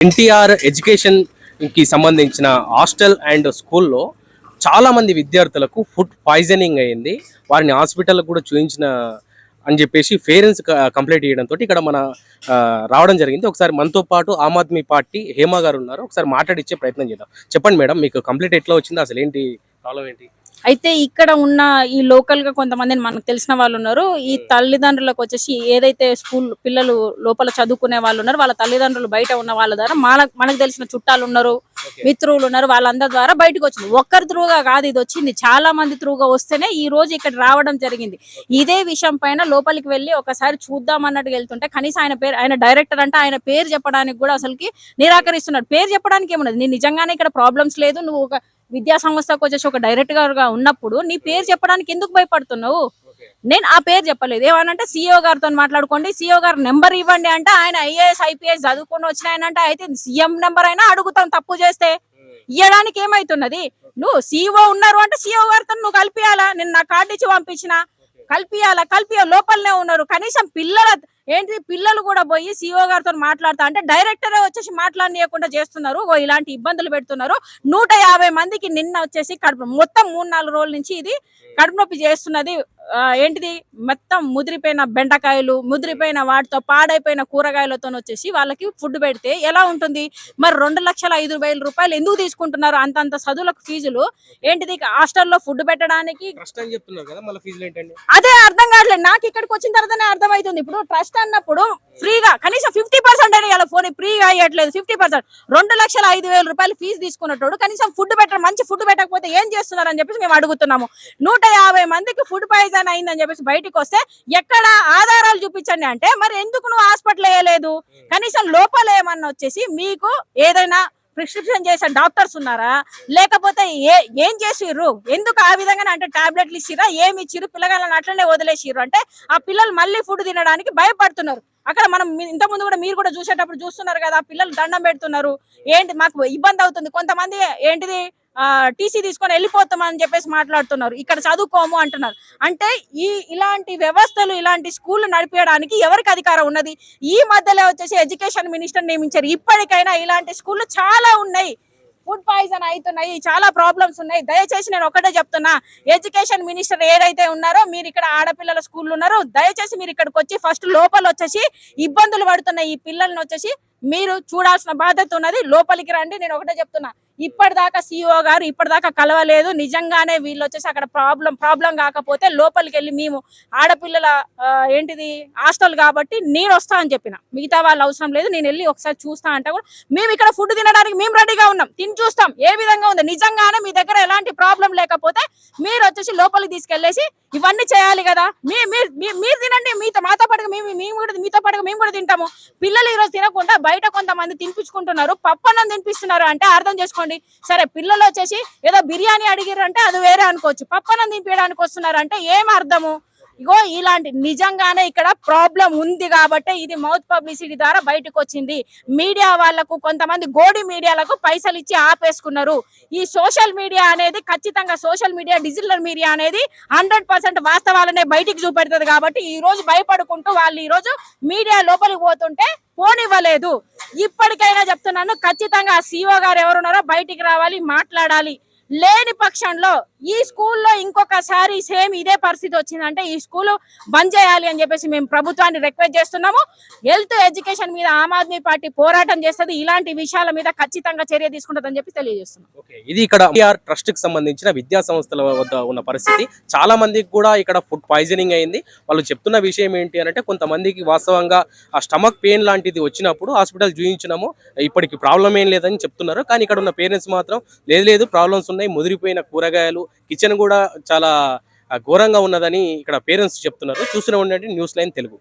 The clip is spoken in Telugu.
ఎన్టీఆర్ ఎడ్యుకేషన్‌కి సంబంధించిన హాస్టల్ అండ్ స్కూల్‌లో చాలామంది విద్యార్థులకు ఫుడ్ పాయిజనింగ్ అయింది. వారిని హాస్పిటల్‌కి కూడా చూయించిన అని చెప్పేసి పేరెంట్స్ కంప్లెయింట్ చేయడంతో ఇక్కడ మన రావడం జరిగింది. ఒకసారి మనతో పాటు ఆమ్ ఆద్మీ పార్టీ హేమ గారు ఉన్నారు. ఒకసారి మాట్లాడిచ్చే ప్రయత్నం చేద్దాం. చెప్పండి మేడం, మీకు కంప్లెయింట్ ఎట్లా వచ్చింది? అసలు ఏంటి ప్రాబ్లం ఏంటి? అయితే ఇక్కడ ఉన్న ఈ లోకల్ గా కొంతమందిని మనకు తెలిసిన వాళ్ళు ఉన్నారు. ఈ తల్లిదండ్రులకు వచ్చేసి ఏదైతే స్కూల్ పిల్లలు లోపల చదువుకునే వాళ్ళు ఉన్నారు, వాళ్ళ తల్లిదండ్రులు బయట ఉన్న వాళ్ళ ద్వారా మనకు తెలిసిన చుట్టాలు ఉన్నారు, మిత్రులు ఉన్నారు, వాళ్ళందరి ద్వారా బయటకు వచ్చింది. ఒక్కరి త్రూగా కాదు ఇది వచ్చింది, చాలా మంది త్రూగా వస్తేనే ఈ రోజు ఇక్కడ రావడం జరిగింది. ఇదే విషయం పైన లోపలికి వెళ్ళి ఒకసారి చూద్దాం అన్నట్టుగా వెళ్తుంటే కనీసం ఆయన డైరెక్టర్ అంటే ఆయన పేరు చెప్పడానికి కూడా అసలుకి నిరాకరిస్తున్నాడు. పేరు చెప్పడానికి ఏమున్నది, నీ నిజంగానే ఇక్కడ ప్రాబ్లమ్స్ లేదు, నువ్వు ఒక విద్యా సంస్థకు వచ్చేసి ఒక డైరెక్టర్ గా ఉన్నప్పుడు నీ పేరు చెప్పడానికి ఎందుకు భయపడుతున్నావు? నేను ఆ పేరు చెప్పలేదు. ఏమనంటే సిఇఓ గారితో మాట్లాడుకోండి, సిఇఓ గారు నెంబర్ ఇవ్వండి అంటే ఆయన ఐఏఎస్ ఐపీఎస్ చదువుకొని వచ్చినాయనంటే అయితే సీఎం నెంబర్ అయినా అడుగుతాం తప్పు చేస్తే. ఇవ్వడానికి ఏమైతున్నది? నువ్వు సిఇఓ ఉన్నారు అంటే సిఇఓ గారితో నువ్వు కలిపియాలా? నేను నా కార్డు ఇచ్చి పంపించిన కలిపియ లోపలనే ఉన్నారు. కనీసం పిల్లలు కూడా పోయి సిఇఓ గారితో మాట్లాడతా అంటే డైరెక్టరే వచ్చేసి మాట్లాడనీయకుండా చేస్తున్నారు. ఇలాంటి ఇబ్బందులు పెడుతున్నారు. 150 మందికి నిన్న వచ్చేసి కడుపు మొత్తం 3-4 రోజుల నుంచి ఇది కడుపు నొప్పి చేస్తున్నది. ఏంటిది మొత్తం ముదిరిపోయిన బెండకాయలు, ముదిరిపోయిన వాటితో పాడైపోయిన కూరగాయలతో వచ్చేసి వాళ్ళకి ఫుడ్ పెడితే ఎలా ఉంటుంది? మరి 2,05,000 రూపాయలు ఎందుకు తీసుకుంటున్నారు? అంతంత చదువులకు ఫీజులు ఏంటిది? హాస్టల్లో ఫుడ్ పెట్టడానికి అదే అర్థం కావట్లేదు. నాకు ఇక్కడికి వచ్చిన తర్వాతనే అర్థమవుతుంది. ఇప్పుడు ట్రస్ట్ అన్నప్పుడు ఫ్రీగా కనీసం 50% అని ఇలా ఫోన్ ఫ్రీగా అయ్యట్లేదు. 50% 2,05,000 రూపాయలు ఫీజు తీసుకున్నట్టు కనీసం ఫుడ్ మంచి ఫుడ్ పెట్టకపోతే ఏం చేస్తున్నారు అని చెప్పేసి మేము అడుగుతున్నాము. 150 మందికి ఫుడ్ పాయిజన్ అయిందని చెప్పేసి బయటకు వస్తే ఎక్కడ ఆధారాలు చూపించండి అంటే మరి ఎందుకు నువ్వు హాస్పిటల్ వేయలేదు? కనీసం లోపల ఏమన్నా వచ్చేసి మీకు ఏదైనా ప్రిస్క్రిప్షన్ చేసే డాక్టర్స్ ఉన్నారా? లేకపోతే ఏం చేసిర్రు? ఎందుకు ఆ విధంగా అంటే టాబ్లెట్లు ఇచ్చిరా, ఏమి ఇచ్చిర్రు? పిల్లగాళ్ళని అట్లనే వదిలేసిర్రు అంటే ఆ పిల్లలు మళ్ళీ ఫుడ్ తినడానికి భయపడుతున్నారు. అక్కడ మనం ఇంతకుముందు కూడా మీరు కూడా చూస్తున్నారు కదా, పిల్లలు దండం పెడుతున్నారు. ఏంటి మాకు ఇబ్బంది అవుతుంది. కొంతమంది ఏంటిది టీసీ తీసుకొని వెళ్ళిపోతామని చెప్పేసి మాట్లాడుతున్నారు. ఇక్కడ చదువుకోము అంటున్నారు. అంటే ఇలాంటి వ్యవస్థలు, ఇలాంటి స్కూల్ నడిపేయడానికి ఎవరికి అధికారం ఉన్నది? ఈ మధ్యలో వచ్చేసి ఎడ్యుకేషన్ మినిస్టర్ నియమించారు. ఇప్పటికైనా ఇలాంటి స్కూళ్ళు చాలా ఉన్నాయి, ఫుడ్ పాయిజన్ అవుతున్నాయి, చాలా ప్రాబ్లమ్స్ ఉన్నాయి. దయచేసి నేను ఒకటే చెప్తున్నా, ఎడ్యుకేషన్ మినిస్టర్ ఏదైతే ఉన్నారో, మీరు ఇక్కడ ఆడపిల్లల స్కూళ్ళు ఉన్నారు, దయచేసి మీరు ఇక్కడికి వచ్చి ఫస్ట్ లోపల వచ్చేసి ఇబ్బందులు పడుతున్న ఈ పిల్లల్ని వచ్చేసి మీరు చూడాల్సిన బాధ్యత ఉన్నది. లోపలికి రండి. నేను ఒకటే చెప్తున్నా, ఇప్పటిదాకా సిఇఓ గారు ఇప్పటిదాకా కలవలేదు. నిజంగానే వీళ్ళు వచ్చేసి అక్కడ ప్రాబ్లం కాకపోతే లోపలికి వెళ్ళి మేము ఆడపిల్లల ఏంటిది హాస్టల్ కాబట్టి నేను వస్తా అని చెప్పిన, మిగతా వాళ్ళు అవసరం లేదు, నేను వెళ్ళి ఒకసారి చూస్తా అంటే కూడా మేము ఇక్కడ ఫుడ్ తినడానికి మేము రెడీగా ఉన్నాం, తిని చూస్తాం ఏ విధంగా ఉంది. నిజంగానే మీ దగ్గర ఎలాంటి ప్రాబ్లం లేకపోతే మీరు వచ్చేసి లోపలికి తీసుకెళ్లేసి ఇవన్నీ చేయాలి కదా. మీరు తినండి, మాతో పాటుగా మీతో పాటుగా మేము కూడా తింటాము. పిల్లలు ఈరోజు తినకుండా బయట కొంతమంది తినిపించుకుంటున్నారు, పప్పన్నం తినిపిస్తున్నారు అంటే అర్థం చేసుకోండి. సరే, పిల్లలు వచ్చేసి ఏదో బిర్యానీ అడిగిర్రు అంటే అది వేరే అనుకోవచ్చు, పప్పన్నం తినిపించడానికి వస్తున్నారు అంటే ఏం అర్థము? ఇగో ఇలాంటి నిజంగానే ఇక్కడ ప్రాబ్లం ఉంది కాబట్టి ఇది మౌత్ పబ్లిసిటీ ద్వారా బయటకు వచ్చింది. మీడియా వాళ్లకు, కొంతమంది గోడి మీడియాలకు పైసలు ఇచ్చి ఆపేసుకున్నారు. ఈ సోషల్ మీడియా అనేది ఖచ్చితంగా, సోషల్ మీడియా, డిజిటల్ మీడియా అనేది 100% వాస్తవాలనే బయటికి చూపెడుతుంది. కాబట్టి ఈ రోజు భయపడుకుంటూ వాళ్ళు ఈ రోజు మీడియా లోపలికి పోతుంటే పోనివ్వలేదు. ఇప్పటికైనా చెప్తున్నాను, ఖచ్చితంగా సిఇఓ గారు ఎవరున్నారో బయటికి రావాలి, మాట్లాడాలి. లేని పక్షంలో ఈ స్కూల్లో ఇంకొకసారి సేమ్ ఇదే పరిస్థితి వచ్చిందంటే ఈ స్కూల్ బంద్ చేయాలి అని చెప్పేసి మేము ప్రభుత్వాన్ని రిక్వెస్ట్ చేస్తున్నాము. హెల్త్ ఎడ్యుకేషన్ మీద ఆమ్ ఆద్మీ పార్టీ పోరాటం చేస్తుంది. ఇలాంటి విషయాల మీద ఖచ్చితంగా చర్య తీసుకుంటుందని చెప్పి తెలియజేస్తున్నాం. ఇది ఇక్కడ ట్రస్ట్ కి సంబంధించిన విద్యా సంస్థల వద్ద ఉన్న పరిస్థితి. చాలా మందికి కూడా ఇక్కడ ఫుడ్ పాయిజనింగ్ అయింది. వాళ్ళు చెప్తున్న విషయం ఏంటి అంటే, కొంతమందికి వాస్తవంగా ఆ స్టమక్ పెయిన్ లాంటిది వచ్చినప్పుడు హాస్పిటల్ చూయించినాము, ఇప్పటికి ప్రాబ్లం ఏం లేదని చెప్తున్నారు. కానీ ఇక్కడ ఉన్న పేరెంట్స్ మాత్రం లేదు ప్రాబ్లమ్స్ ఉన్నాయి, ముదిరిపోయిన కూరగాయలు, కిచెన్ కూడా చాలా ఘోరంగా ఉన్నదని ఇక్కడ పేరెంట్స్ చెప్తున్నారు. చూస్తూనే ఉండండి న్యూస్ లైన్ తెలుగు.